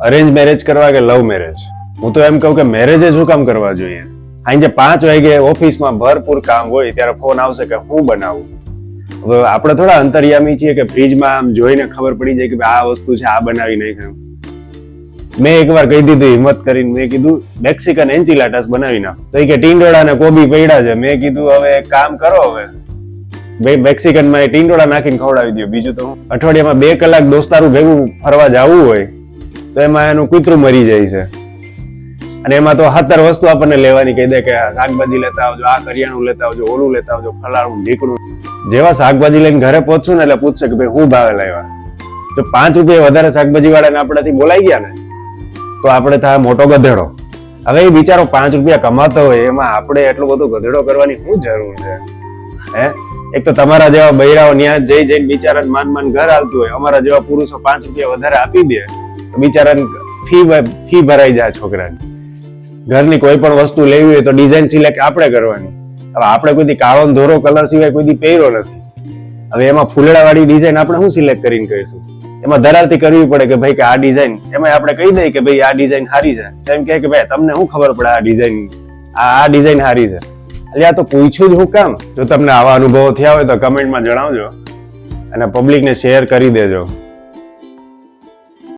Arrange marriage કરવા કે love marriage? હું તો એમ કહું કે મેરેજ જ શું કામ કરવા જોઈએ? સાંજે 5 વાગે ઓફિસમાં ભરપૂર કામ હોય ત્યારે ફોન આવશે કે હું બનાવું. હવે આપણે થોડા અંતર્યામી છીએ કે ફ્રીજમાં આમ જોઈને ખબર પડી જાય કે આ વસ્તુ છે, આ બનાવી નાખ્યું. મેં એકવાર કહી દીધું હિંમત કરીને, મેં કીધું મેક્સિકન એન્ચિલાટાસ બનાવી નાખ. તો એ કે ટીંડોળા ને કોબી પડ્યા છે. મેં કીધું હવે એક કામ કરો, હવે મેક્સિકન માં ટીંડોળા નાખીને ખવડાવી દો. બીજું તો અઠવાડિયામાં 2 કલાક દોસ્તારું ભેગું ફરવા જવું હોય તો એમાં એનું કૂતરું મરી જાય છે. અને એમાં તો 17 વસ્તુ આપણને લેવાની કહી દે કે શાકભાજી લેતા આવજો, આ કરિયાણું લેતા આવજો, ઓલું લેતા આવજો, ફલાણું ઢીકણું. જેવા શાકભાજી લઈને ઘરે પહોંચશું ને એટલે પૂછશે કે ભાઈ હું ભાવે લાવ્યા. જો 5 રૂપિયા વધારે શાકભાજી વાળાને આપણાથી બોલાઈ ગયા ને તો આપણે થાય મોટો ગધેડો. હવે એ બિચારો 5 રૂપિયા કમાતો હોય, એમાં આપણે એટલો બધો ગધેડો કરવાની શું જરૂર છે? હે, એક તો તમારા જેવા બૈરાઓ ત્યાં જઈને બિચારાને માન ઘર હાલતું હોય, અમારા જેવા પુરુષો 5 રૂપિયા વધારે આપી દે તો બિચારાને ફી ભરાઈ જાય છોકરાની. ઘરની કોઈ પણ વસ્તુ લેવી હોય તો ડિઝાઇન સિલેક્ટ આપણે કરવાની. હવે આપણે કોઈ કાળો ધોરો કલર સિવાય કોઈ પહેર્યો નથી. હવે એમાં ફૂલડા વાળી ડિઝાઇન આપણે શું સિલેક્ટ કરીને કહીશું? એમાં દરારથી કરવી પડે કે ભાઈ કે આ ડિઝાઇન, એમાં આપણે કહી દઈએ કે ભાઈ આ ડિઝાઇન સારી છે. એમ કે ભાઈ તમને શું ખબર પડે આ ડિઝાઇન સારી છે? એટલે આ તો પૂછ્યું જ હું કામ? જો તમને આવા અનુભવો થયા હોય તો કમેન્ટમાં જણાવજો અને પબ્લિકને શેર કરી દેજો.